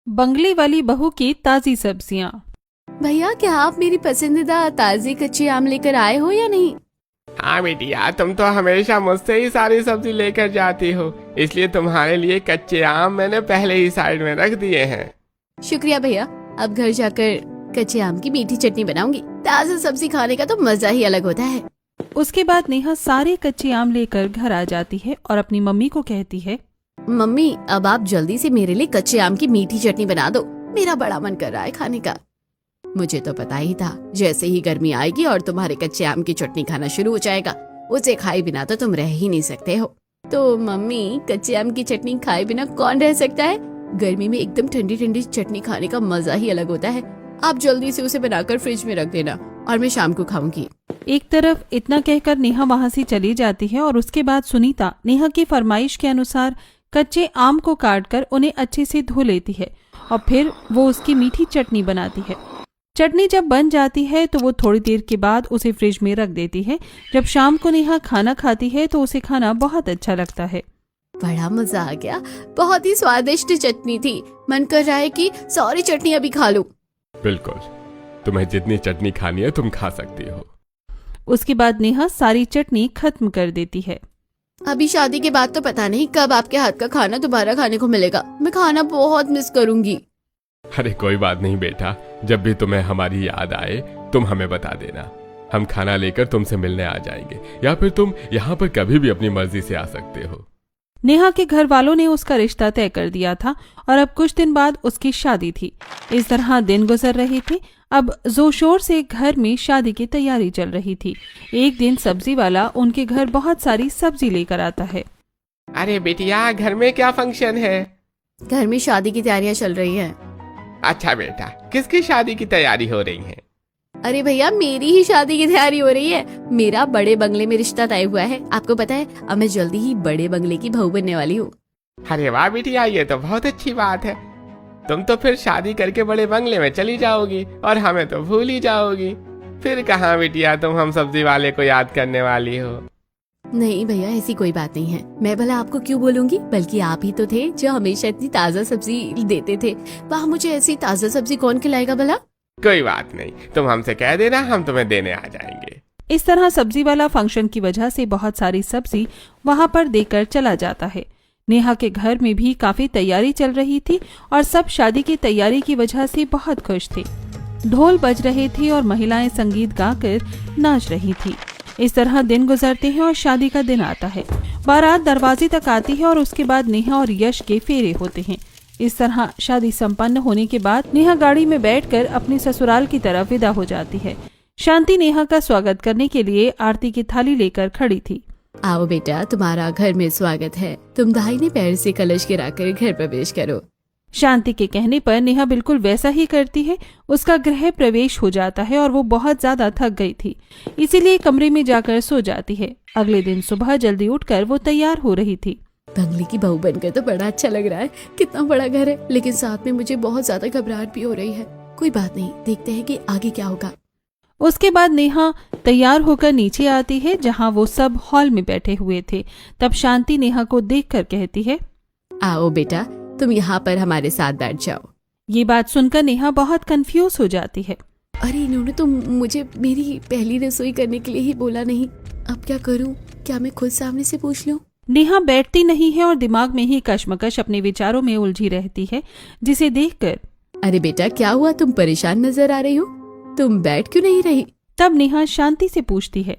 बंगले वाली बहू की ताजी सब्जियां। भैया, क्या आप मेरी पसंदीदा ताजे कच्चे आम लेकर आए हो या नहीं? हाँ बेटिया, तुम तो हमेशा मुझसे ही सारी सब्जी लेकर जाती हो, इसलिए तुम्हारे लिए कच्चे आम मैंने पहले ही साइड में रख दिए हैं। शुक्रिया भैया। अब घर जाकर कच्चे आम की मीठी चटनी बनाऊंगी। ताजा सब्जी खाने का तो मजा ही अलग होता है। उसके बाद नेहा सारे कच्चे आम लेकर घर आ जाती है और अपनी मम्मी को कहती है, मम्मी, अब आप जल्दी से मेरे लिए कच्चे आम की मीठी चटनी बना दो। मेरा बड़ा मन कर रहा है खाने का। मुझे तो पता ही था, जैसे ही गर्मी आएगी और तुम्हारे कच्चे आम की चटनी खाना शुरू हो जाएगा, उसे खाए बिना तो तुम रह ही नहीं सकते हो। तो मम्मी, कच्चे आम की चटनी खाए बिना कौन रह सकता है? गर्मी में एकदम ठंडी ठंडी चटनी खाने का मजा ही अलग होता है। आप जल्दी से उसे बनाकर फ्रिज में रख देना और मैं शाम को खाऊंगी। एक तरफ इतना कहकर नेहा वहाँ से चली जाती है और उसके बाद सुनीता नेहा की फरमाइश के अनुसार कच्चे आम को काटकर उन्हें अच्छे से धो लेती है और फिर वो उसकी मीठी चटनी बनाती है। चटनी जब बन जाती है तो वो थोड़ी देर के बाद उसे फ्रिज में रख देती है। जब शाम को नेहा खाना खाती है तो उसे खाना बहुत अच्छा लगता है। बड़ा मजा आ गया। बहुत ही स्वादिष्ट चटनी थी। मन कर रहा है कि सारी चटनी अभी खा लूं। बिल्कुल, तुम्हें जितनी चटनी खानी है तुम खा सकती हो। उसके बाद नेहा सारी चटनी खत्म कर देती है। अभी शादी के बाद तो पता नहीं कब आपके हाथ का खाना दोबारा खाने को मिलेगा। मैं खाना बहुत मिस करूंगी। अरे कोई बात नहीं बेटा, जब भी तुम्हें हमारी याद आए तुम हमें बता देना। हम खाना लेकर तुमसे मिलने आ जाएंगे, या फिर तुम यहाँ पर कभी भी अपनी मर्जी से आ सकते हो। नेहा के घर वालों ने उसका रिश्ता तय कर दिया था और अब कुछ दिन बाद उसकी शादी थी। इस तरह दिन गुजर रहे थे। अब जोर शोर से घर में शादी की तैयारी चल रही थी। एक दिन सब्जी वाला उनके घर बहुत सारी सब्जी लेकर आता है। अरे बेटिया, घर में क्या फंक्शन है? घर में शादी की तैयारियां चल रही हैं। अच्छा बेटा, किसकी शादी की तैयारी हो रही है? अरे भैया, मेरी ही शादी की तैयारी हो रही है। मेरा बड़े बंगले में रिश्ता तय हुआ है। आपको पता है, अब मैं जल्दी ही बड़े बंगले की बहू बनने वाली हूँ। अरे वाह बेटिया, ये तो बहुत अच्छी बात है। तुम तो फिर शादी करके बड़े बंगले में चली जाओगी और हमें तो भूल ही जाओगी। फिर कहाँ बेटिया तुम हम सब्जी वाले को याद करने वाली हो? नहीं भैया, ऐसी कोई बात नहीं है। मैं भला आपको क्यों बोलूंगी, बल्कि आप ही तो थे जो हमेशा इतनी ताजा सब्जी देते थे। वहाँ मुझे ऐसी ताजा सब्जी कौन खिलाएगा भला? कोई बात नहीं, तुम हमसे कह देना, हम तुम्हें देने आ जाएंगे। इस तरह सब्जी वाला फंक्शन की वजह से बहुत सारी सब्जी वहाँ पर देकर चला जाता है। नेहा के घर में भी काफी तैयारी चल रही थी और सब शादी की तैयारी की वजह से बहुत खुश थे। ढोल बज रहे थे और महिलाएं संगीत गाकर नाच रही थी। इस तरह दिन गुजरते हैं और शादी का दिन आता है। बारात दरवाजे तक आती है और उसके बाद नेहा और यश के फेरे होते हैं। इस तरह शादी संपन्न होने के बाद नेहा गाड़ी में बैठकर अपने ससुराल की तरफ विदा हो जाती है। शांति नेहा का स्वागत करने के लिए आरती की थाली लेकर खड़ी थी। आओ बेटा, तुम्हारा घर में स्वागत है। तुम दाहिने पैर से कलश गिराकर घर प्रवेश करो। शांति के कहने पर नेहा बिल्कुल वैसा ही करती है। उसका गृह प्रवेश हो जाता है और वो बहुत ज्यादा थक गई थी, इसीलिए कमरे में जाकर सो जाती है। अगले दिन सुबह जल्दी उठकर वो तैयार हो रही थी। बंगले की बहू बनकर तो बड़ा अच्छा लग रहा है। कितना बड़ा घर है, लेकिन साथ में मुझे बहुत ज्यादा घबराहट भी हो रही है। कोई बात नहीं, देखते हैं कि आगे क्या होगा। उसके बाद नेहा तैयार होकर नीचे आती है जहां वो सब हॉल में बैठे हुए थे। तब शांति नेहा को देखकर कहती है, आओ बेटा, तुम यहाँ पर हमारे साथ बैठ जाओ। ये बात सुनकर नेहा बहुत कंफ्यूज हो जाती है। अरे इन्होंने तो मुझे मेरी पहली रसोई करने के लिए ही बोला नहीं। अब क्या करूँ? क्या मैं खुद सामने से पूछ लूँ? नेहा बैठती नहीं है और दिमाग में ही कश्मकश अपने विचारों में उलझी रहती है, जिसे देखकर अरे बेटा, क्या हुआ? तुम परेशान नजर आ रही हो। तुम बैठ क्यों नहीं रही? तब नेहा शांति से पूछती है,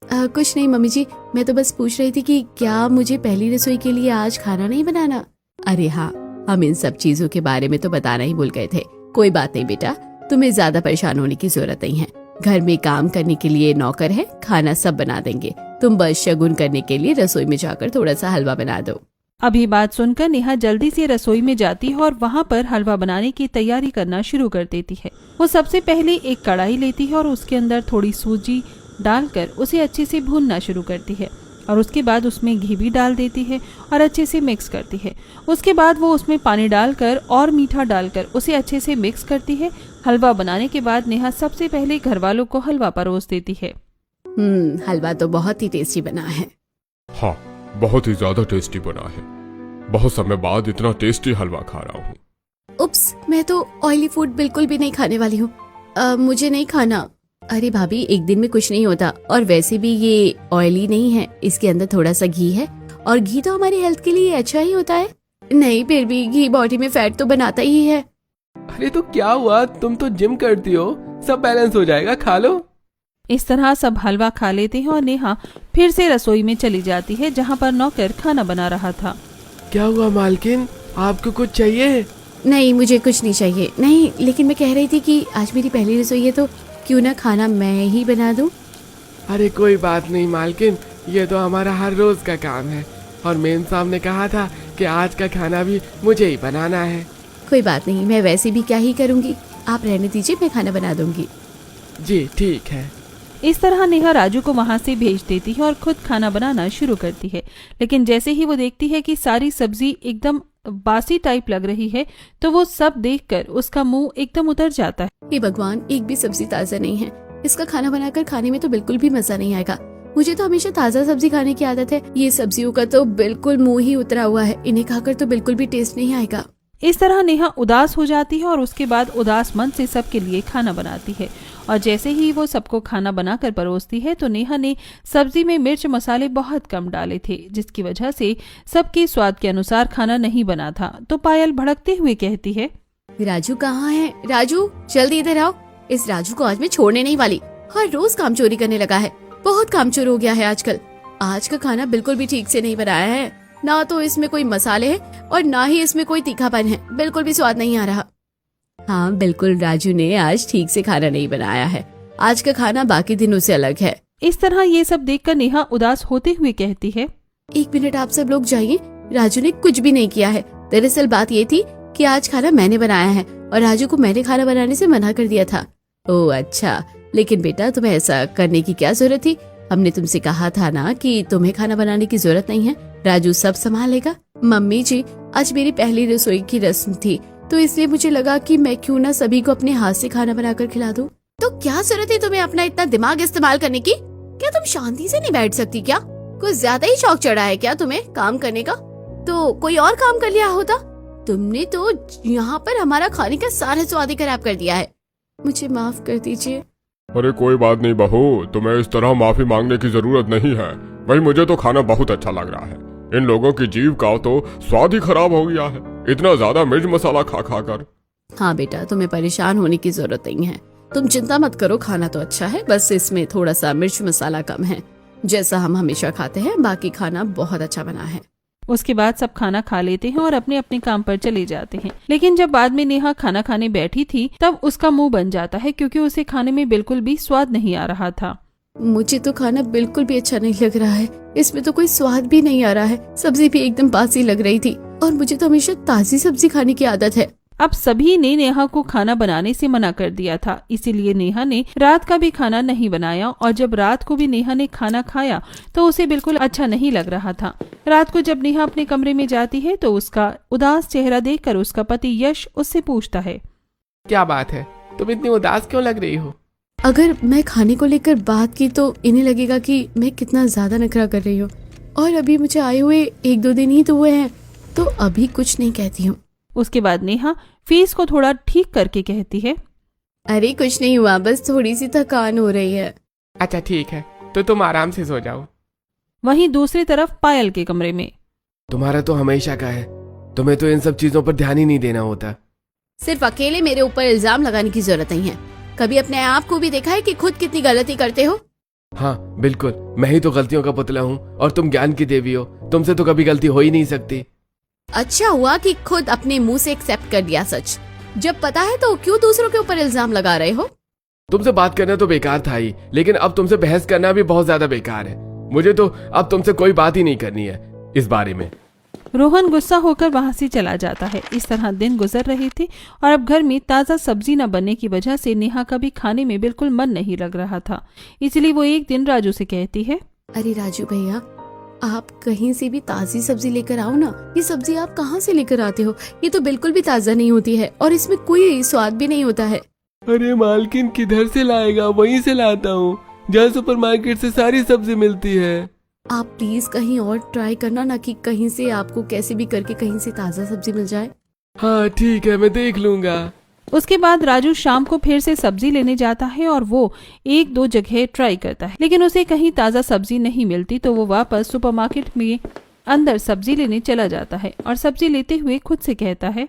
कुछ नहीं मम्मी जी, मैं तो बस पूछ रही थी कि क्या मुझे पहली रसोई के लिए आज खाना नहीं बनाना? अरे हाँ, हम इन सब चीजों के बारे में तो बताना ही भूल गए थे। कोई बात नहीं बेटा, तुम्हें ज्यादा परेशान होने की जरूरत नहीं है। घर में काम करने के लिए नौकर है, खाना सब बना देंगे। तुम बस शगुन करने के लिए रसोई में जाकर थोड़ा सा हलवा बना दो। अभी बात सुनकर नेहा जल्दी से रसोई में जाती है और वहाँ पर हलवा बनाने की तैयारी करना शुरू कर देती है। वो सबसे पहले एक कढ़ाई लेती है और उसके अंदर थोड़ी सूजी डालकर उसे अच्छे से भूनना शुरू करती है और उसके बाद उसमें घी भी डाल देती है और अच्छे से मिक्स करती है। उसके बाद वो उसमें पानी डालकर और मीठा डालकर उसे अच्छे से मिक्स करती है। हलवा बनाने के बाद नेहा सबसे पहले घर वालों को हलवा परोस देती है। हलवा तो बहुत ही टेस्टी बना है। हाँ, बहुत ही ज्यादा टेस्टी बना है। बहुत समय बाद इतना टेस्टी हलवा खा रहा हूँ। उप्स, मैं तो ऑयली फूड बिल्कुल भी नहीं खाने वाली हूँ। मुझे नहीं खाना। अरे भाभी, एक दिन में कुछ नहीं होता, और वैसे भी ये ऑयली नहीं है, इसके अंदर थोड़ा सा घी है, और घी तो हमारी हेल्थ के लिए अच्छा ही होता है। नहीं, फिर भी घी बॉडी में फैट तो बनाता ही है। अरे तो क्या हुआ, तुम तो जिम करती हो, सब बैलेंस हो जाएगा, खा लो। इस तरह सब हलवा खा लेते हैं और नेहा फिर से रसोई में चली जाती है जहाँ पर नौकर खाना बना रहा था। क्या हुआ मालकिन, आपको कुछ चाहिए? नहीं, मुझे कुछ नहीं चाहिए। नहीं, लेकिन मैं कह रही थी कि आज मेरी पहली रसोई है, तो क्यों ना खाना मैं ही बना दूं। अरे कोई बात नहीं मालकिन, ये तो हमारा हर रोज का काम है, और मेम साहब ने कहा था कि आज का खाना भी मुझे ही बनाना है। कोई बात नहीं, मैं वैसे भी क्या ही करूंगी, आप रहने दीजिए, मैं खाना बना दूंगी। जी ठीक है। इस तरह नेहा राजू को वहां से भेज देती है और खुद खाना बनाना शुरू करती है। लेकिन जैसे ही वो देखती है कि सारी सब्जी एकदम बासी टाइप लग रही है, तो वो सब देखकर उसका मुंह एकदम उतर जाता है। हे भगवान, एक भी सब्जी ताजा नहीं है। इसका खाना बनाकर खाने में तो बिल्कुल भी मजा नहीं आएगा। मुझे तो हमेशा ताजा सब्जी खाने की आदत है। ये सब्जियों का तो बिल्कुल मुंह ही उतरा हुआ है, इन्हें खाकर तो बिल्कुल भी टेस्ट नहीं आएगा। इस तरह नेहा उदास हो जाती है और उसके बाद उदास मन से सबके लिए खाना बनाती है। और जैसे ही वो सबको खाना बनाकर परोसती है, तो नेहा ने सब्जी में मिर्च मसाले बहुत कम डाले थे, जिसकी वजह से सबके स्वाद के अनुसार खाना नहीं बना था। तो पायल भड़कते हुए कहती है, राजू कहाँ है? राजू, जल्दी इधर आओ। इस राजू को आज मैं छोड़ने नहीं वाली। हर रोज काम चोरी करने लगा है, बहुत काम चोर हो गया है आजकल। आज का खाना बिल्कुल भी ठीक से नहीं बनाया है, ना तो इसमें कोई मसाले हैं और ना ही इसमें कोई तीखापन है, बिल्कुल भी स्वाद नहीं आ रहा। हाँ बिल्कुल, राजू ने आज ठीक से खाना नहीं बनाया है। आज का खाना बाकी दिनों से अलग है। इस तरह ये सब देखकर नेहा उदास होते हुए कहती है, 1 मिनट आप सब लोग जाइए, राजू ने कुछ भी नहीं किया है। दरअसल बात ये थी कि आज खाना मैंने बनाया है और राजू को मैंने खाना बनाने से मना कर दिया था। ओह अच्छा, लेकिन बेटा तुम्हें ऐसा करने की क्या जरूरत थी? हमने तुमसे कहा था ना कि तुम्हें खाना बनाने की जरूरत नहीं है, राजू सब संभालेगा। मम्मी जी, आज मेरी पहली रसोई की रस्म थी, तो इसलिए मुझे लगा कि मैं क्यों ना सभी को अपने हाथ से खाना बनाकर खिला दूं। तो क्या जरूरत है तुम्हें अपना इतना दिमाग इस्तेमाल करने की? क्या तुम शांति से नहीं बैठ सकती क्या? कुछ ज्यादा ही शौक चढ़ा है क्या तुम्हें काम करने का? तो कोई और काम कर लिया होता। तुमने तो यहाँ पर हमारा खाने का सारा स्वाद ही खराब कर दिया है। मुझे माफ कर दीजिए। अरे कोई बात नहीं बहू, तुम्हें इस तरह माफी मांगने की जरूरत नहीं है। भाई मुझे तो खाना बहुत अच्छा लग रहा है। इन लोगों की जीभ का तो स्वाद ही खराब हो गया है, इतना ज्यादा मिर्च मसाला खा खा कर। हाँ बेटा, तुम्हें परेशान होने की जरूरत नहीं है, तुम चिंता मत करो, खाना तो अच्छा है, बस इसमें थोड़ा सा मिर्च मसाला कम है, जैसा हम हमेशा खाते हैं। बाकी खाना बहुत अच्छा बना है। उसके बाद सब खाना खा लेते हैं और अपने अपने काम पर चले जाते हैं। लेकिन जब बाद में नेहा खाना खाने बैठी थी, तब उसका मुंह बन जाता है, क्योंकि उसे खाने में बिल्कुल भी स्वाद नहीं आ रहा था। मुझे तो खाना बिल्कुल भी अच्छा नहीं लग रहा है, इसमें तो कोई स्वाद भी नहीं आ रहा है। सब्जी भी एकदम बासी लग रही थी, और मुझे तो हमेशा ताजी सब्जी खाने की आदत है। अब सभी ने नेहा को खाना बनाने से मना कर दिया था, इसीलिए नेहा ने रात का भी खाना नहीं बनाया। और जब रात को भी नेहा ने खाना खाया तो उसे बिल्कुल अच्छा नहीं लग रहा था। रात को जब नेहा अपने कमरे में जाती है, तो उसका उदास चेहरा देखकर उसका पति यश उससे पूछता है, क्या बात है, तुम इतनी उदास क्यों लग रही हो? अगर मैं खाने को लेकर बात की तो इन्हें लगेगा कि मैं कितना ज्यादा नखरा कर रही हूँ, और अभी मुझे आए हुए 1-2 दिन ही तो हुए हैं, तो अभी कुछ नहीं कहती हूँ। उसके बाद नेहा फेस को थोड़ा ठीक करके कहती है, अरे कुछ नहीं हुआ, बस थोड़ी सी थकान हो रही है। अच्छा ठीक है, तो तुम आराम से सो जाओ। वहीं दूसरी तरफ पायल के कमरे में, तुम्हारा तो हमेशा का है, तुम्हें तो इन सब चीजों पर ध्यान ही नहीं देना होता। सिर्फ अकेले मेरे ऊपर इल्जाम लगाने की जरूरत नहीं है, कभी अपने आप को भी देखा है कि खुद कितनी गलती करते हो? हाँ बिल्कुल, मैं ही तो गलतियों का पुतला हूँ, और तुम ज्ञान की देवी हो, तुमसे तो कभी गलती हो ही नहीं सकती। अच्छा हुआ कि खुद अपने मुंह से एक्सेप्ट कर दिया सच। जब पता है तो क्यों दूसरों के ऊपर इल्जाम लगा रहे हो? तुमसे बात करना तो बेकार था ही, लेकिन अब तुमसे बहस करना भी बहुत ज्यादा बेकार है। मुझे तो अब तुमसे कोई बात ही नहीं करनी है इस बारे में। रोहन गुस्सा होकर वहां से चला जाता है। इस तरह दिन गुजर रहे थे और अब घर में ताज़ा सब्जी न बनने की वजह से नेहा का भी खाने में बिल्कुल मन नहीं लग रहा था। इसलिए वो एक दिन राजू से कहती है, अरे राजू भैया, आप कहीं से भी ताजी सब्जी लेकर आओ ना। ये सब्जी आप कहाँ से लेकर आते हो? ये तो बिल्कुल भी ताजा नहीं होती है और इसमें कोई स्वाद भी नहीं होता है। अरे मालकिन किधर से लाएगा, वहीं से लाता हूँ जहाँ सुपरमार्केट से सारी सब्जी मिलती है। आप प्लीज कहीं और ट्राई करना ना, कि कहीं से आपको कैसे भी करके कहीं से ताजा सब्जी मिल जाए। हाँ ठीक है, मैं देख लूंगा। उसके बाद राजू शाम को फिर से सब्जी लेने जाता है और वो एक दो जगह ट्राई करता है, लेकिन उसे कहीं ताज़ा सब्जी नहीं मिलती। तो वो वापस सुपरमार्केट में अंदर सब्जी लेने चला जाता है और सब्जी लेते हुए खुद से कहता है,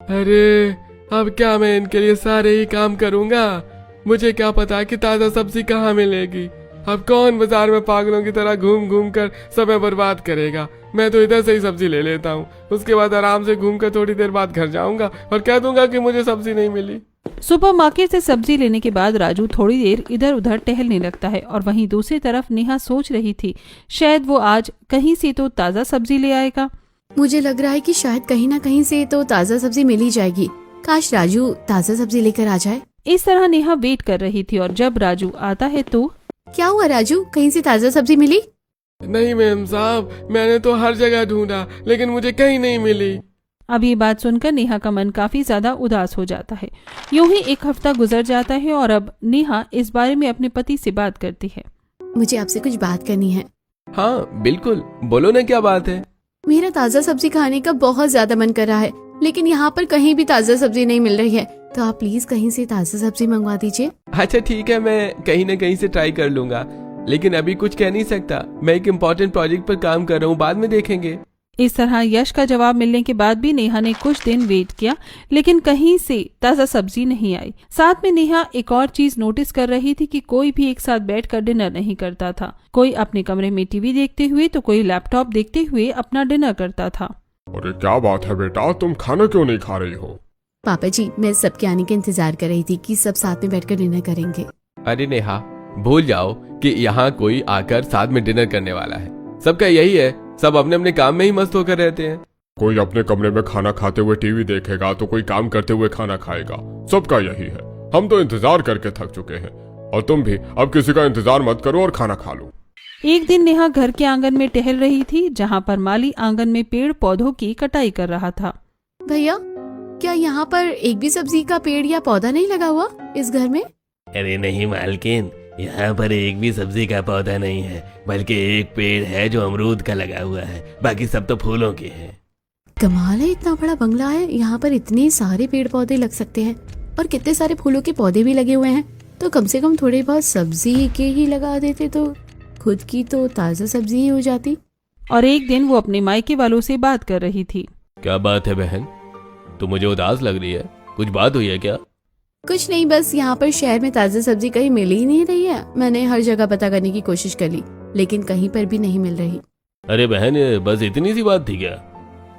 अरे अब क्या मैं इनके लिए सारे ही काम करूंगा? मुझे क्या पता कि ताज़ा सब्जी कहाँ मिलेगी। अब कौन बाजार में पागलों की तरह घूम घूम कर समय बर्बाद करेगा। मैं तो इधर से ही सब्जी ले लेता हूँ, उसके बाद आराम से घूम कर थोड़ी देर बाद घर जाऊंगा और कह दूंगा कि मुझे सब्जी नहीं मिली। सुपरमार्केट से सब्जी लेने के बाद राजू थोड़ी देर इधर उधर टहलने लगता है और वहीं दूसरी तरफ नेहा सोच रही थी शायद वो आज कहीं से तो ताज़ा सब्जी ले आएगा। मुझे लग रहा है कि शायद कहीं ना कहीं से तो ताज़ा सब्जी मिल ही जाएगी। काश राजू ताज़ा सब्जी लेकर आ जाए। इस तरह नेहा वेट कर रही थी और जब राजू आता है तो क्या हुआ राजू, कहीं से ताज़ा सब्जी मिली? नहीं मैम साहब, मैंने तो हर जगह ढूंढा लेकिन मुझे कहीं नहीं मिली। अब ये बात सुनकर नेहा का मन काफी ज्यादा उदास हो जाता है। यूं ही एक हफ्ता गुजर जाता है और अब नेहा इस बारे में अपने पति से बात करती है। मुझे आपसे कुछ बात करनी है। हाँ बिल्कुल, बोलो ना क्या बात है। मेरा ताज़ा सब्जी खाने का बहुत ज्यादा मन कर रहा है, लेकिन यहाँ पर कहीं भी ताज़ा सब्जी नहीं मिल रही है। तो आप प्लीज कहीं से ताज़ा सब्जी मंगवा दीजिए। अच्छा ठीक है, मैं कहीं ना कहीं से ट्राई कर लूंगा, लेकिन अभी कुछ कह नहीं सकता। मैं एक इम्पोर्टेंट प्रोजेक्ट पर काम कर रहा हूँ, बाद में देखेंगे। इस तरह यश का जवाब मिलने के बाद भी नेहा ने कुछ दिन वेट किया, लेकिन कहीं से ताज़ा सब्जी नहीं आई। साथ में नेहा एक और चीज नोटिस कर रही थी कि कोई भी एक साथ बैठकर डिनर नहीं करता था। कोई अपने कमरे में टीवी देखते हुए तो कोई लैपटॉप देखते हुए अपना डिनर करता था। अरे क्या बात है बेटा, तुम खाना क्यों नहीं खा रही हो? पापा जी, मैं सबके आने का इंतजार कर रही थी कि सब साथ में बैठकर डिनर करेंगे। अरे नेहा, भूल जाओ कि यहाँ कोई आकर साथ में डिनर करने वाला है। सबका यही है, सब अपने अपने काम में ही मस्त होकर रहते हैं। कोई अपने कमरे में खाना खाते हुए टीवी देखेगा तो कोई काम करते हुए खाना खाएगा। सबका यही है। हम तो इंतजार करके थक चुके हैं और तुम भी अब किसी का इंतजार मत करो और खाना खा लो। एक दिन नेहा घर के आंगन में टहल रही थी, जहाँ पर माली आंगन में पेड़ पौधों की कटाई कर रहा था। भैया, क्या यहाँ पर एक भी सब्जी का पेड़ या पौधा नहीं लगा हुआ इस घर में? अरे नहीं मालकिन, यहाँ पर एक भी सब्जी का पौधा नहीं है, बल्कि एक पेड़ है जो अमरूद का लगा हुआ है, बाकी सब तो फूलों के हैं। कमाल है, इतना बड़ा बंगला है, यहाँ पर इतने सारे पेड़ पौधे लग सकते हैं और कितने सारे फूलों के पौधे भी लगे हुए हैं। तो कम से कम थोड़े बहुत सब्जी के ही लगा देते तो खुद की तो ताज़ा सब्जी ही हो जाती। और एक दिन वो अपने मायके वालों से बात कर रही थी। क्या बात है बहन, तू मुझे उदास लग रही है, कुछ बात हुई है क्या? कुछ नहीं, बस यहाँ पर शहर में ताज़ा सब्जी कहीं मिल ही नहीं रही है। मैंने हर जगह पता करने की कोशिश कर ली, लेकिन कहीं पर भी नहीं मिल रही। अरे बहन, बस इतनी सी बात थी क्या?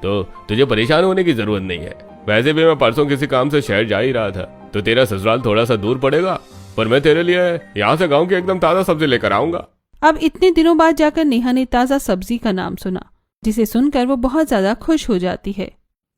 तो तुझे परेशान होने की जरूरत नहीं है। वैसे भी मैं परसों किसी काम से शहर जा ही रहा था, तो तेरा ससुराल थोड़ा सा दूर पड़ेगा, पर मैं तेरे लिए यहाँ से गाँव की एकदम ताज़ा सब्जी लेकर आऊंगा। अब इतने दिनों बाद जाकर नेहा ने ताज़ा सब्जी का नाम सुना, जिसे सुनकर वो बहुत ज्यादा खुश हो जाती है।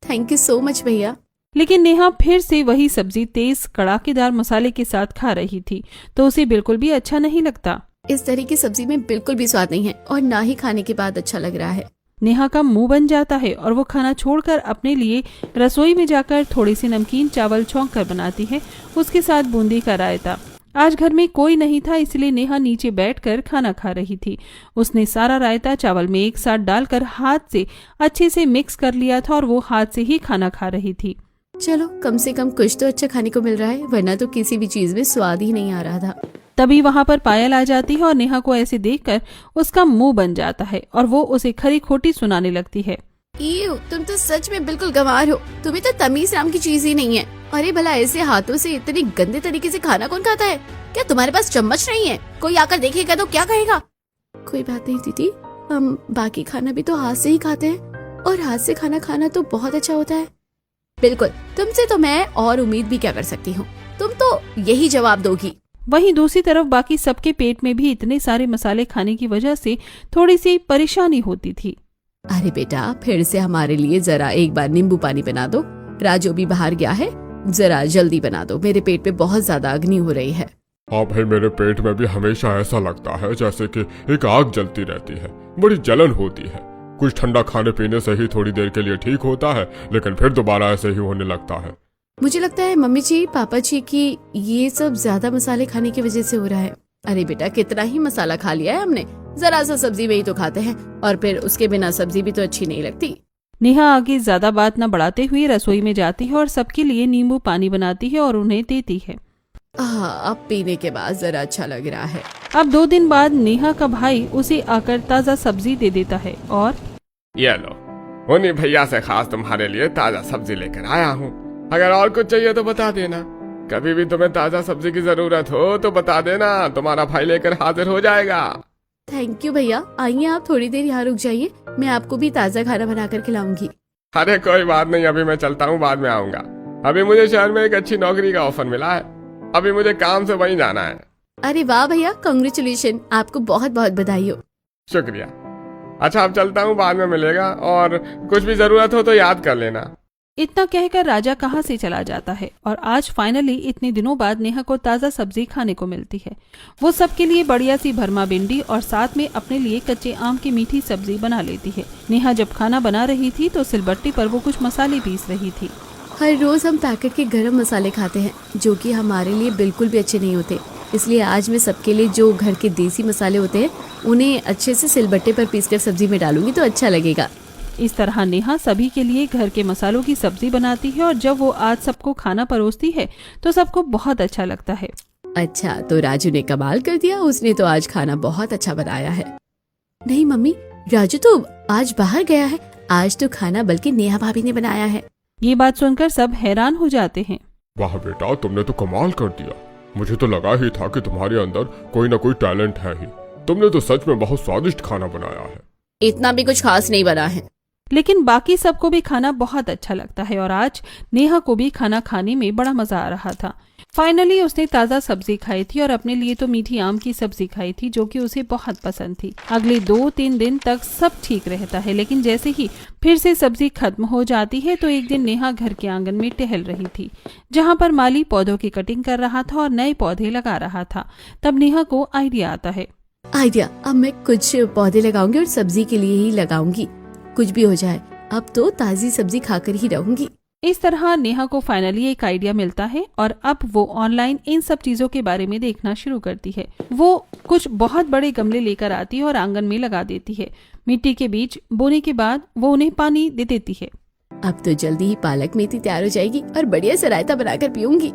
थैंक यू सो मच भैया। लेकिन नेहा फिर से वही सब्जी तेज कड़ाकेदार मसाले के साथ खा रही थी, तो उसे बिल्कुल भी अच्छा नहीं लगता। इस तरह की सब्जी में बिल्कुल भी स्वाद नहीं है और ना ही खाने के बाद अच्छा लग रहा है। नेहा का मुंह बन जाता है और वो खाना छोड़कर अपने लिए रसोई में जाकर थोड़ी सी नमकीन चावल छौंक कर बनाती है, उसके साथ बूंदी का रायता। आज घर में कोई नहीं था, इसलिए नेहा नीचे बैठकर खाना खा रही थी। उसने सारा रायता चावल में एक साथ डालकर हाथ से अच्छे से मिक्स कर लिया था और वो हाथ से ही खाना खा रही थी। चलो, कम से कम कुछ तो अच्छा खाने को मिल रहा है, वरना तो किसी भी चीज में स्वाद ही नहीं आ रहा था। तभी वहां पर पायल आ जाती है और नेहा को ऐसे देखकर उसका मुंह बन जाता है और वो उसे खरी खोटी सुनाने लगती है। तुम तो सच में बिल्कुल गंवार हो, तुम्हें तो तमीज नाम की चीज ही नहीं है। अरे भला ऐसे हाथों से इतनी गंदे तरीके से खाना कौन खाता है? क्या तुम्हारे पास चम्मच नहीं है? कोई आकर देखेगा तो क्या कहेगा? कोई बात नहीं दीदी, हम बाकी खाना भी तो हाथ से ही खाते हैं और हाथ से खाना खाना तो बहुत अच्छा होता है। बिल्कुल, तुमसे तो मैं और उम्मीद भी क्या कर सकती हूँ, तुम तो यही जवाब दोगी। वहीं दूसरी तरफ बाकी सबके पेट में भी इतने सारे मसाले खाने की वजह से थोड़ी सी परेशानी होती थी। अरे बेटा, फिर से हमारे लिए जरा एक बार नींबू पानी बना दो। राजू भी बाहर गया है, जरा जल्दी बना दो, मेरे पेट पे बहुत ज्यादा अग्नि हो रही है। हाँ भाई, मेरे पेट में भी हमेशा ऐसा लगता है जैसे कि एक आग जलती रहती है, बड़ी जलन होती है। कुछ ठंडा खाने पीने से ही थोड़ी देर के लिए ठीक होता है, लेकिन फिर दोबारा ऐसे ही होने लगता है। मुझे लगता है मम्मी जी, पापा जी की ये सब ज्यादा मसाले खाने की वजह से हो रहा है। अरे बेटा, कितना ही मसाला खा लिया है हमने, जरा सा सब्जी में ही तो खाते हैं और फिर उसके बिना सब्जी भी तो अच्छी नहीं लगती। नेहा आगे ज्यादा बात न बढ़ाते हुए रसोई में जाती है और सबके लिए नींबू पानी बनाती है और उन्हें देती है। अब पीने के बाद जरा अच्छा लग रहा है। अब 2 दिन बाद नेहा का भाई उसे आकर ताज़ा सब्जी दे देता है और ये लो, उन्हीं भैया से खास तुम्हारे लिए ताजा सब्जी लेकर आया हूँ। अगर और कुछ चाहिए तो बता देना। कभी भी तुम्हें ताजा सब्जी की जरूरत हो तो बता देना, तुम्हारा भाई लेकर हाजिर हो जाएगा। थैंक यू भैया। आइए आप थोड़ी देर यहाँ रुक जाइए, मैं आपको भी ताज़ा खाना बनाकर खिलाऊंगी। अरे कोई बात नहीं, अभी मैं चलता हूँ, बाद में आऊंगा। अभी मुझे शहर में एक अच्छी नौकरी का ऑफर मिला है, अभी मुझे काम से वहीं जाना है। अरे वाह भैया, कांग्रेचुलेशन, आपको बहुत बहुत बधाई हो। शुक्रिया। अच्छा अब चलता हूँ, बाद में मिलेगा, और कुछ भी जरूरत हो तो याद कर लेना। इतना कहकर राजा कहाँ से चला जाता है और आज फाइनली इतने दिनों बाद नेहा को ताज़ा सब्जी खाने को मिलती है। वो सबके लिए बढ़िया सी भरमा भिंडी और साथ में अपने लिए कच्चे आम की मीठी सब्जी बना लेती है। नेहा जब खाना बना रही थी तो सिलबट्टी पर वो कुछ मसाले पीस रही थी। हर रोज हम पैकेट के गरम मसाले खाते हैं जो कि हमारे लिए बिल्कुल भी अच्छे नहीं होते, इसलिए आज मैं सबके लिए जो घर के देसी मसाले होते हैं उन्हें अच्छे से सिलबट्टे पर पीसकर सब्जी में डालूंगी तो अच्छा लगेगा। इस तरह नेहा सभी के लिए घर के मसालों की सब्जी बनाती है और जब वो आज सबको खाना परोसती है तो सबको बहुत अच्छा लगता है। अच्छा, तो राजू ने कमाल कर दिया, उसने तो आज खाना बहुत अच्छा बनाया है। नहीं मम्मी, राजू तो आज बाहर गया है, आज तो खाना बल्कि नेहा भाभी ने बनाया है। ये बात सुनकर सब हैरान हो जाते हैं। वाह बेटा, तुमने तो कमाल कर दिया। मुझे तो लगा ही था कि तुम्हारे अंदर कोई ना कोई टैलेंट है ही। तुमने तो सच में बहुत स्वादिष्ट खाना बनाया है। इतना भी कुछ खास नहीं बना है, लेकिन बाकी सबको भी खाना बहुत अच्छा लगता है और आज नेहा को भी खाना खाने में बड़ा मजा आ रहा था। फाइनली उसने ताज़ा सब्जी खाई थी और अपने लिए तो मीठी आम की सब्जी खाई थी जो कि उसे बहुत पसंद थी। अगले 2-3 दिन तक सब ठीक रहता है, लेकिन जैसे ही फिर से सब्जी खत्म हो जाती है तो एक दिन नेहा घर के आंगन में टहल रही थी जहां पर माली पौधों की कटिंग कर रहा था और नए पौधे लगा रहा था। तब नेहा को आइडिया आता है। आइडिया, अब मैं कुछ पौधे लगाऊंगी और सब्जी के लिए ही लगाऊंगी, कुछ भी हो जाए अब तो ताजी सब्जी खाकर ही रहूंगी। इस तरह नेहा को फाइनली एक आइडिया मिलता है और अब वो ऑनलाइन इन सब चीजों के बारे में देखना शुरू करती है। वो कुछ बहुत बड़े गमले लेकर आती है और आंगन में लगा देती है। मिट्टी के बीज बोने के बाद वो उन्हें पानी दे देती है। अब तो जल्दी ही पालक मेथी तैयार हो जाएगी और बढ़िया से रायता बनाकर पीऊंगी।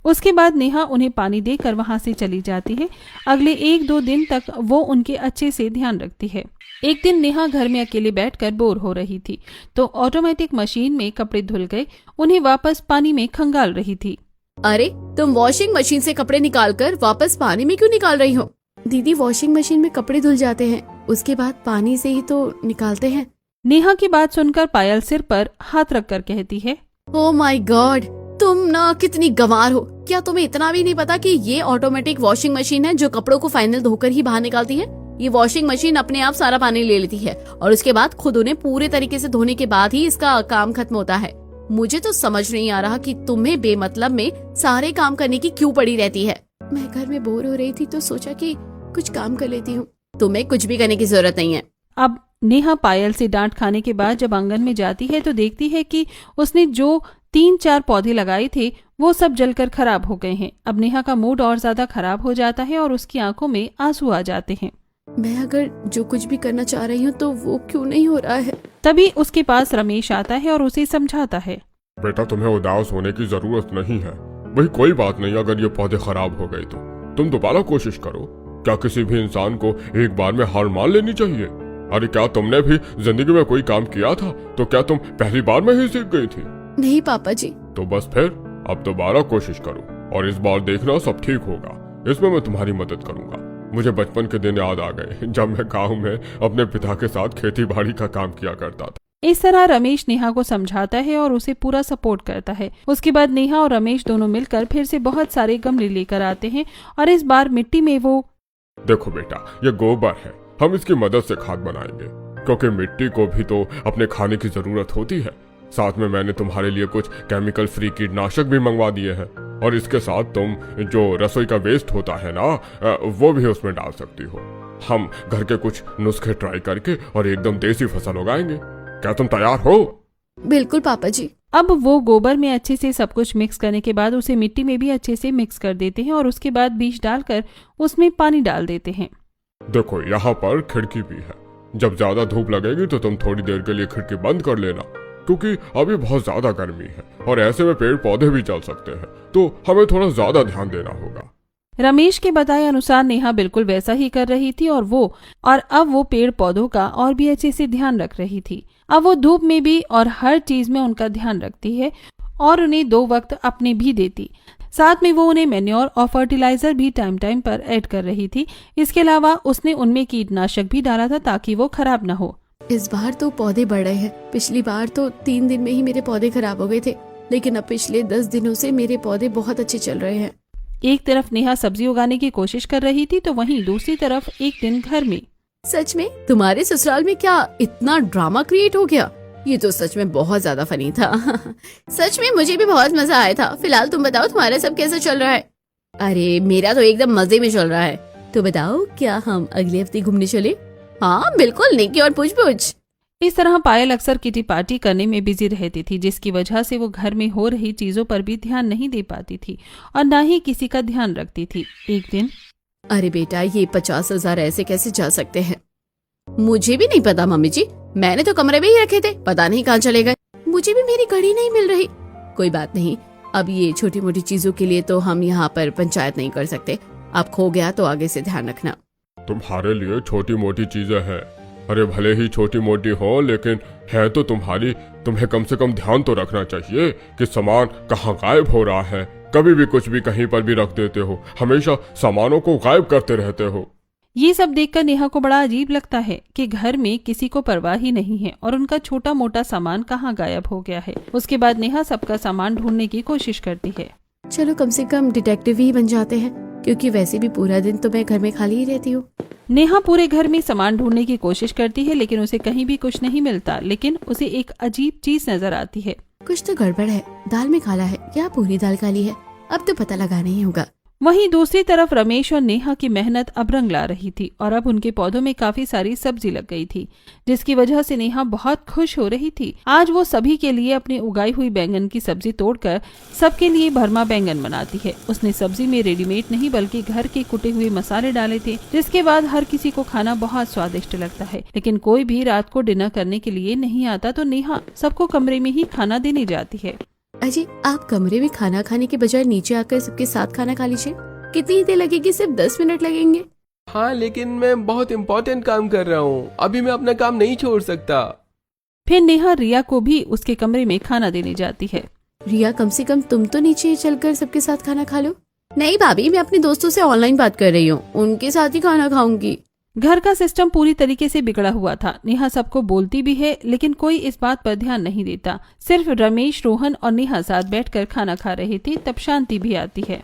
उसके बाद नेहा उन्हें पानी देकर वहां से चली जाती है। अगले 1-2 दिन तक वो उनके अच्छे से ध्यान रखती है। एक दिन नेहा घर में अकेले बैठकर बोर हो रही थी तो ऑटोमेटिक मशीन में कपड़े धुल गए, उन्हें वापस पानी में खंगाल रही थी। अरे, तुम वॉशिंग मशीन से कपड़े निकालकर वापस पानी में क्यों निकाल रही हो? दीदी, वॉशिंग मशीन में कपड़े धुल जाते हैं, उसके बाद पानी से ही तो निकालते हैं। नेहा की बात सुनकर पायल सिर पर हाथ रखकर कहती है, ओह माय गॉड, तुम ना कितनी गंवार हो। क्या तुम्हें इतना भी नहीं पता कि ये ऑटोमेटिक वॉशिंग मशीन है जो कपड़ों को फाइनल धोकर ही बाहर निकालती है? ये वॉशिंग मशीन अपने आप सारा पानी ले लेती है और उसके बाद खुद उन्हें पूरे तरीके से धोने के बाद ही इसका काम खत्म होता है। मुझे तो समझ नहीं आ रहा कि तुम्हें बेमतलब में सारे काम करने की क्यों पड़ी रहती है। मैं घर में बोर हो रही थी तो सोचा कि कुछ काम कर लेती हूँ। तुम्हें कुछ भी करने की जरूरत नहीं है। अब नेहा पायल से डांट खाने के बाद जब आंगन में जाती है तो देखती है कि उसने जो 3-4 पौधे लगाए थे वो सब जलकर खराब हो गए हैं। अब नेहा का मूड और ज्यादा खराब हो जाता है और उसकी आंखों में आंसू आ जाते हैं। मैं अगर जो कुछ भी करना चाह रही हूँ तो वो क्यों नहीं हो रहा है? तभी उसके पास रमेश आता है और उसे समझाता है। बेटा, तुम्हें उदास होने की जरूरत नहीं है। वही कोई बात नहीं, अगर ये पौधे खराब हो गए तो तुम दोबारा कोशिश करो। क्या किसी भी इंसान को एक बार में हार मान लेनी चाहिए? अरे क्या तुमने भी जिंदगी में कोई काम किया था तो क्या तुम पहली बार में ही सीख गई थी? नहीं पापा जी। तो बस फिर अब दोबारा कोशिश करो और इस बार देखना सब ठीक होगा। इसमें मैं तुम्हारी मदद करूंगा। मुझे बचपन के दिन याद आ गए जब मैं गाँव में अपने पिता के साथ खेती बाड़ी का काम किया करता था। इस तरह रमेश नेहा को समझाता है और उसे पूरा सपोर्ट करता है। उसके बाद नेहा और रमेश दोनों मिलकर फिर से बहुत सारे गमले लेकर आते हैं और इस बार मिट्टी में वो, देखो बेटा, ये गोबर है, हम इसकी मदद से खाद बनाएंगे क्योंकि मिट्टी को भी तो अपने खाने की जरूरत होती है। साथ में मैंने तुम्हारे लिए कुछ केमिकल फ्री कीटनाशक भी मंगवा दिए हैं और इसके साथ तुम जो रसोई का वेस्ट होता है ना, वो भी उसमें डाल सकती हो। हम घर के कुछ नुस्खे ट्राई करके और एकदम देसी फसल उगाएंगे। क्या तुम तैयार हो? बिल्कुल पापा जी। अब वो गोबर में अच्छे से सब कुछ मिक्स करने के बाद उसे मिट्टी में भी अच्छे से मिक्स कर देते हैं और उसके बाद बीज डालकर उसमें पानी डाल देते हैं। देखो, यहाँ पर खिड़की भी है, जब ज्यादा धूप लगेगी तो तुम थोड़ी देर के लिए खिड़की बंद कर लेना, क्योंकि अभी बहुत ज्यादा गर्मी है और ऐसे में पेड़ पौधे भी जल सकते हैं, तो हमें थोड़ा ज्यादा ध्यान देना होगा। रमेश के बताए अनुसार नेहा बिल्कुल वैसा ही कर रही थी और अब वो पेड़ पौधों का और भी अच्छे से ध्यान रख रही थी। अब वो धूप में भी और हर चीज में उनका ध्यान रखती है और उन्हें 2 वक्त अपने भी देती। साथ में वो उन्हें मैन्योर और फर्टिलाइजर भी टाइम टाइम पर ऐड कर रही थी। इसके अलावा उसने उनमें कीटनाशक भी डाला था ताकि वो खराब न हो। इस बार तो पौधे बढ़ रहे हैं। पिछली बार तो 3 दिन में ही मेरे पौधे खराब हो गए थे, लेकिन अब पिछले 10 दिनों से मेरे पौधे बहुत अच्छे चल रहे हैं। एक तरफ नेहा सब्जी उगाने की कोशिश कर रही थी तो वहीं दूसरी तरफ एक दिन घर में। सच में तुम्हारे ससुराल में क्या इतना ड्रामा क्रिएट हो गया? ये तो सच में बहुत ज्यादा फनी था। सच में मुझे भी बहुत मजा आया था। फिलहाल तुम बताओ तुम्हारा सब कैसा चल रहा है? अरे मेरा तो एकदम मजे में चल रहा है। तो बताओ क्या हम अगले हफ्ते घूमने चले? हाँ बिल्कुल, नेकी और पूछ। इस तरह पायल अक्सर किटी पार्टी करने में बिजी रहती थी, जिसकी वजह से वो घर में हो रही चीजों पर भी ध्यान नहीं दे पाती थी और न ही किसी का ध्यान रखती थी। एक दिन, अरे बेटा ये 50,000 ऐसे कैसे जा सकते हैं? मुझे भी नहीं पता मम्मी जी, मैंने तो कमरे में ही रखे थे, पता नहीं कहाँ चले गए। मुझे भी मेरी घड़ी नहीं मिल रही। कोई बात नहीं, अब ये छोटी मोटी चीजों के लिए तो हम यहाँ पर पंचायत नहीं कर सकते। अब खो गया तो आगे से ध्यान रखना। तुम्हारे लिए छोटी मोटी चीजें हैं, अरे भले ही छोटी मोटी हो लेकिन है तो तुम्हारी। तुम्हें कम से कम ध्यान तो रखना चाहिए कि सामान कहाँ गायब हो रहा है। कभी भी कुछ भी कहीं पर भी रख देते हो, हमेशा सामानों को गायब करते रहते हो। ये सब देखकर नेहा को बड़ा अजीब लगता है कि घर में किसी को परवाह ही नहीं है और उनका छोटा मोटा सामान कहाँ गायब हो गया है। उसके बाद नेहा सबका सामान ढूंढने की कोशिश करती है। चलो कम से कम डिटेक्टिव ही बन जाते हैं, क्योंकि वैसे भी पूरा दिन तो मैं घर में खाली ही रहती हूँ। नेहा पूरे घर में सामान ढूंढने की कोशिश करती है लेकिन उसे कहीं भी कुछ नहीं मिलता। लेकिन उसे एक अजीब चीज नजर आती है। कुछ तो गड़बड़ है। दाल में काला है या पूरी दाल काली है, अब तो पता लगाना ही होगा। वहीं दूसरी तरफ रमेश और नेहा की मेहनत अब रंग ला रही थी और अब उनके पौधों में काफी सारी सब्जी लग गई थी, जिसकी वजह से नेहा बहुत खुश हो रही थी। आज वो सभी के लिए अपनी उगाई हुई बैंगन की सब्जी तोड़कर सबके लिए भरमा बैंगन बनाती है। उसने सब्जी में रेडीमेड नहीं बल्कि घर के कुटे हुए मसाले डाले थे, जिसके बाद हर किसी को खाना बहुत स्वादिष्ट लगता है। लेकिन कोई भी रात को डिनर करने के लिए नहीं आता तो नेहा सबको कमरे में ही खाना देने जाती है। अजी आप कमरे में खाना खाने के बजाय नीचे आकर सबके साथ खाना खा लीजिए। कितनी देर लगेगी? सिर्फ 10 मिनट लगेंगे। हाँ लेकिन मैं बहुत इम्पोर्टेंट काम कर रहा हूँ, अभी मैं अपना काम नहीं छोड़ सकता। फिर नेहा रिया को भी उसके कमरे में खाना देने जाती है। रिया कम से कम तुम तो नीचे चलकर सबके साथ खाना खा लो। नहीं भाभी, मैं अपने दोस्तों से ऑनलाइन बात कर रही हूँ, उनके साथ ही खाना खाऊंगी। घर का सिस्टम पूरी तरीके से बिगड़ा हुआ था। नेहा सबको बोलती भी है लेकिन कोई इस बात पर ध्यान नहीं देता। सिर्फ रमेश, रोहन और नेहा साथ बैठकर खाना खा रहे थे, तब शांति भी आती है।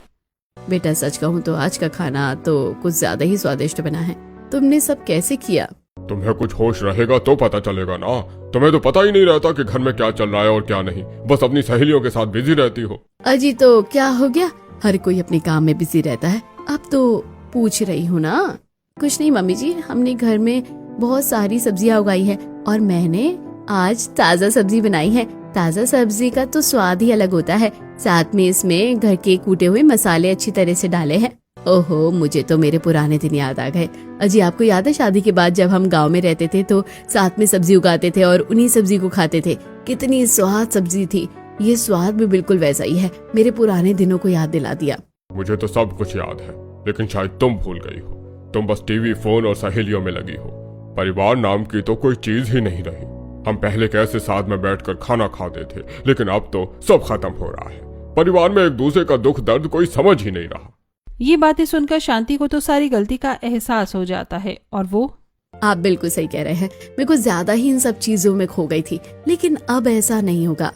बेटा सच कहूँ तो आज का खाना तो कुछ ज्यादा ही स्वादिष्ट बना है। तुमने सब कैसे किया? तुम्हें कुछ होश रहेगा तो पता चलेगा ना। तुम्हें तो पता ही नहीं रहता कि घर में क्या चल रहा है और क्या नहीं, बस अपनी सहेलियों के साथ बिजी रहती हो। अजी तो क्या हो गया, हर कोई अपने काम में बिजी रहता है। अब तो पूछ रही हूँ ना। कुछ नहीं मम्मी जी, हमने घर में बहुत सारी सब्जियां उगाई है और मैंने आज ताज़ा सब्जी बनाई है। ताज़ा सब्जी का तो स्वाद ही अलग होता है, साथ में इसमें घर के कूटे हुए मसाले अच्छी तरह से डाले हैं। ओहो, मुझे तो मेरे पुराने दिन याद आ गए। अजी आपको याद है शादी के बाद जब हम गांव में रहते थे तो साथ में सब्जी उगाते थे और उन्हीं सब्जी को खाते थे। कितनी स्वाद सब्जी थी। ये स्वाद भी बिल्कुल वैसा ही है। मेरे पुराने दिनों को याद दिला दिया। मुझे तो सब कुछ याद है, लेकिन शायद तुम भूल गई हो। तुम बस टीवी, फोन और सहेलियों में लगी हो। परिवार नाम की तो कोई चीज ही नहीं रही। हम पहले कैसे साथ में बैठकर खाना खाते थे, लेकिन अब तो सब खत्म हो रहा है। परिवार में एक दूसरे का दुख दर्द कोई समझ ही नहीं रहा। ये बातें सुनकर शांति को तो सारी गलती का एहसास हो जाता है और वो, आप बिल्कुल सही कह रहे हैं। मैं कुछ ज्यादा ही इन सब चीजों में खो गई थी, लेकिन अब ऐसा नहीं होगा।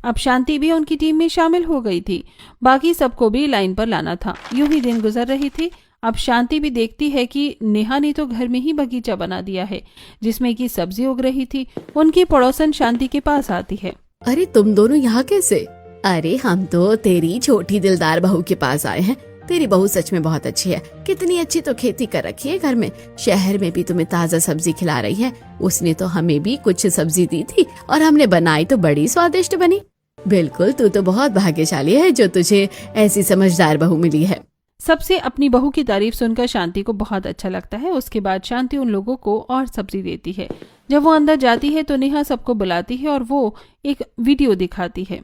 अब शांति भी उनकी टीम में शामिल हो गई थी। बाकी सबको भी लाइन पर लाना था। यूं ही दिन गुजर रही थी। अब शांति भी देखती है कि नेहा ने तो घर में ही बगीचा बना दिया है जिसमें कि सब्जी उग रही थी। उनकी पड़ोसन शांति के पास आती है। अरे तुम दोनों यहाँ कैसे? अरे हम तो तेरी छोटी दिलदार बहू के पास आए हैं। तेरी बहू सच में बहुत अच्छी है। कितनी अच्छी तो खेती कर रखी है घर में। शहर में भी तुम्हें ताजा सब्जी खिला रही है। उसने तो हमें भी कुछ सब्जी दी थी और हमने बनाई तो बड़ी स्वादिष्ट बनी। बिल्कुल, तू तो बहुत भाग्यशाली है जो तुझे ऐसी समझदार बहू मिली है। सबसे अपनी बहू की तारीफ सुनकर शांति को बहुत अच्छा लगता है। उसके बाद शांति उन लोगों को और सब्जी देती है। जब वो अंदर जाती है तो नेहा सबको बुलाती है और वो एक वीडियो दिखाती है।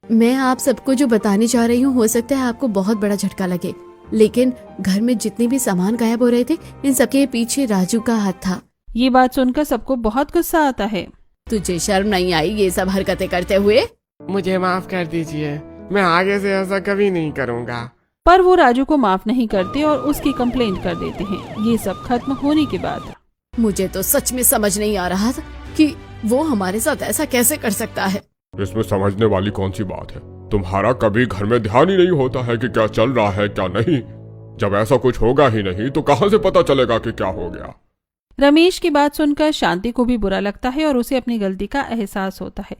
मैं आप सबको जो बताने जा रही हूँ, हो सकता है आपको बहुत बड़ा झटका लगे, लेकिन घर में जितने भी सामान गायब हो रहे थे, इन सबके पीछे राजू का हाथ था। ये बात सुनकर सबको बहुत गुस्सा आता है। तुझे शर्म नहीं आई ये सब हरकतें करते हुए? मुझे माफ कर दीजिए, मैं आगे से ऐसा कभी नहीं करूँगा। पर वो राजू को माफ नहीं करते और उसकी कंप्लेंट कर देते हैं। ये सब खत्म होने के बाद मुझे तो सच में समझ नहीं आ रहा था कि वो हमारे साथ ऐसा कैसे कर सकता है। इसमें समझने वाली कौन सी बात है? तुम्हारा कभी घर में ध्यान ही नहीं होता है कि क्या चल रहा है क्या नहीं। जब ऐसा कुछ होगा ही नहीं तो कहां से पता चलेगा कि क्या हो गया। रमेश की बात सुनकर शांति को भी बुरा लगता है और उसे अपनी गलती का एहसास होता है।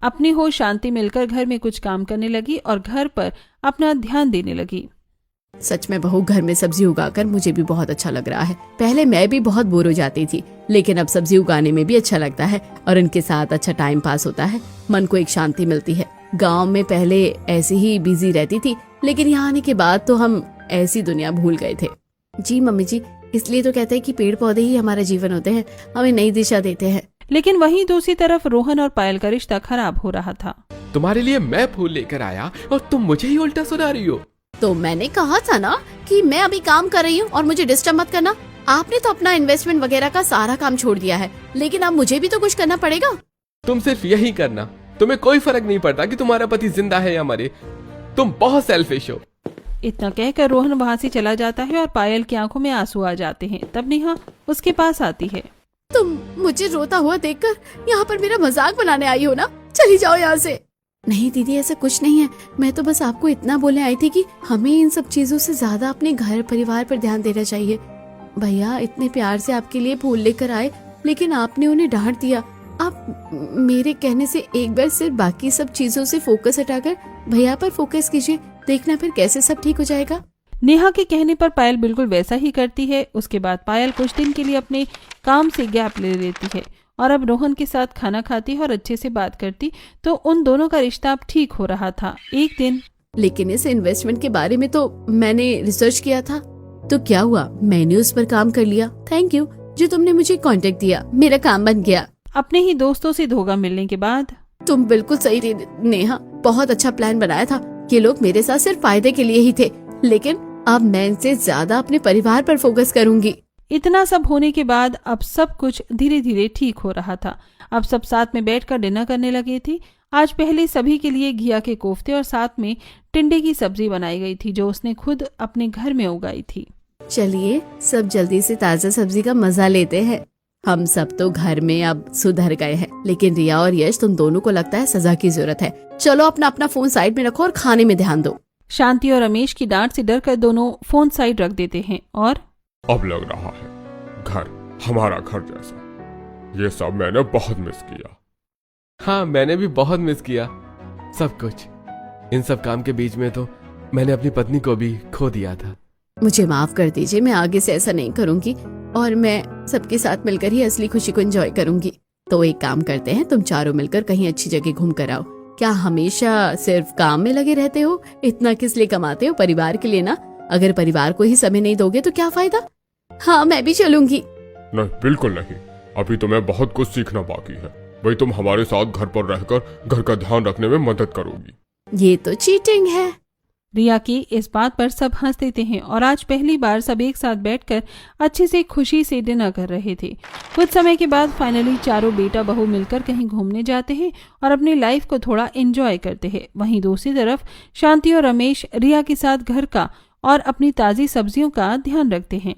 अपनी हो शांति मिलकर घर में कुछ काम करने लगी और घर पर अपना ध्यान देने लगी। सच में बहू, घर में सब्जी उगाकर मुझे भी बहुत अच्छा लग रहा है। पहले मैं भी बहुत बोर हो जाती थी, लेकिन अब सब्जी उगाने में भी अच्छा लगता है और उनके साथ अच्छा टाइम पास होता है। मन को एक शांति मिलती है। गांव में पहले ऐसी ही बिजी रहती थी, लेकिन यहाँ आने के बाद तो हम ऐसी दुनिया भूल गए थे। जी मम्मी जी, इसलिए तो कहते हैं कि पेड़ पौधे ही हमारा जीवन होते हैं, हमें नई दिशा देते हैं। लेकिन वहीं दूसरी तरफ रोहन और पायल का रिश्ता खराब हो रहा था। तुम्हारे लिए मैं फूल लेकर आया और तुम मुझे ही उल्टा सुना रही हो। तो मैंने कहा था ना कि मैं अभी काम कर रही हूँ और मुझे डिस्टर्ब मत करना। आपने तो अपना इन्वेस्टमेंट वगैरह का सारा काम छोड़ दिया है, लेकिन अब मुझे भी तो कुछ करना पड़ेगा। तुम सिर्फ यही करना, तुम्हें कोई फर्क नहीं पड़ता कि तुम्हारा पति जिंदा है या मरे। तुम बहुत सेल्फिश हो। इतना कहकर रोहन वहाँ से चला जाता है और पायल की आंखों में आंसू आ जाते हैं। तब नेहा उसके पास आती है। तुम मुझे रोता हुआ देखकर यहाँ पर मेरा मजाक बनाने आई हो ना? चली जाओ यहाँ से। नहीं दीदी, ऐसा कुछ नहीं है। मैं तो बस आपको इतना बोलने आई थी कि हमें इन सब चीजों से ज्यादा अपने घर परिवार पर ध्यान देना चाहिए। भैया इतने प्यार से आपके लिए फूल लेकर आए, लेकिन आपने उन्हें डांट दिया। आप मेरे कहने से एक बार सिर्फ बाकी सब चीजों से फोकस हटाकर भैया पर फोकस कीजिए, देखना फिर कैसे सब ठीक हो जाएगा। नेहा के कहने पर पायल बिल्कुल वैसा ही करती है। उसके बाद पायल कुछ दिन के लिए अपने काम से गैप ले लेती है और अब रोहन के साथ खाना खाती और अच्छे से बात करती, तो उन दोनों का रिश्ता अब ठीक हो रहा था। एक दिन लेकिन इस इन्वेस्टमेंट के बारे में तो मैंने रिसर्च किया था। तो क्या हुआ, मैंने उस पर काम कर लिया। थैंक यू जो तुमने मुझे कांटेक्ट दिया, मेरा काम बन गया। अपने ही दोस्तों से धोखा मिलने के बाद तुम बिल्कुल सही थी नेहा, बहुत अच्छा प्लान बनाया था। ये लोग मेरे साथ सिर्फ फायदे के लिए ही थे, लेकिन अब मैं इनसे ज्यादा अपने परिवार पर फोकस करूंगी। इतना सब होने के बाद अब सब कुछ धीरे धीरे ठीक हो रहा था। अब सब साथ में बैठकर डिनर करने लगे थे। आज पहले सभी के लिए घिया के कोफ्ते और साथ में टिंडे की सब्जी बनाई गई थी, जो उसने खुद अपने घर में उगाई थी। चलिए सब जल्दी से ताजा सब्जी का मजा लेते हैं। हम सब तो घर में अब सुधर गए हैं, लेकिन रिया और यश तुम दोनों को लगता है सजा की जरूरत है। चलो अपना अपना फोन साइड में रखो और खाने में ध्यान दो। शांति और रमेश की डांट से डरकर दोनों फोन साइड रख देते हैं और अब लग रहा है घर हमारा घर जैसा। ये सब मैंने बहुत मिस किया। हाँ, मैंने भी बहुत मिस किया सब कुछ। इन सब काम के बीच में तो मैंने अपनी पत्नी को भी खो दिया था। मुझे माफ कर दीजिए, मैं आगे से ऐसा नहीं करूंगी और मैं सबके साथ मिलकर ही असली खुशी को एंजॉय करूंगी। तो एक काम करते हैं, तुम चारों मिलकर कहीं अच्छी जगह घूम कर आओ। क्या हमेशा सिर्फ काम में लगे रहते हो? इतना किस लिए कमाते हो? परिवार के लिए ना। अगर परिवार को ही समय नहीं दोगे तो क्या फायदा। हाँ, मैं भी चलूंगी। नहीं, बिल्कुल नहीं। अभी तुम्हें बहुत कुछ सीखना बाकी है। वही तुम हमारे साथ घर पर रहकर घर का ध्यान रखने में मदद करोगी। ये तो चीटिंग है। रिया की इस बात पर सब हंस देते हैं और आज पहली बार सब एक साथ बैठकर अच्छे से खुशी से डिनर कर रहे थे। कुछ समय के बाद फाइनली चारों बेटा बहू मिलकर कहीं घूमने जाते हैं और अपनी लाइफ को थोड़ा एंजॉय करते हैं। वहीं दूसरी तरफ शांति और रमेश रिया के साथ घर का और अपनी ताज़ी सब्जियों का ध्यान रखते हैं।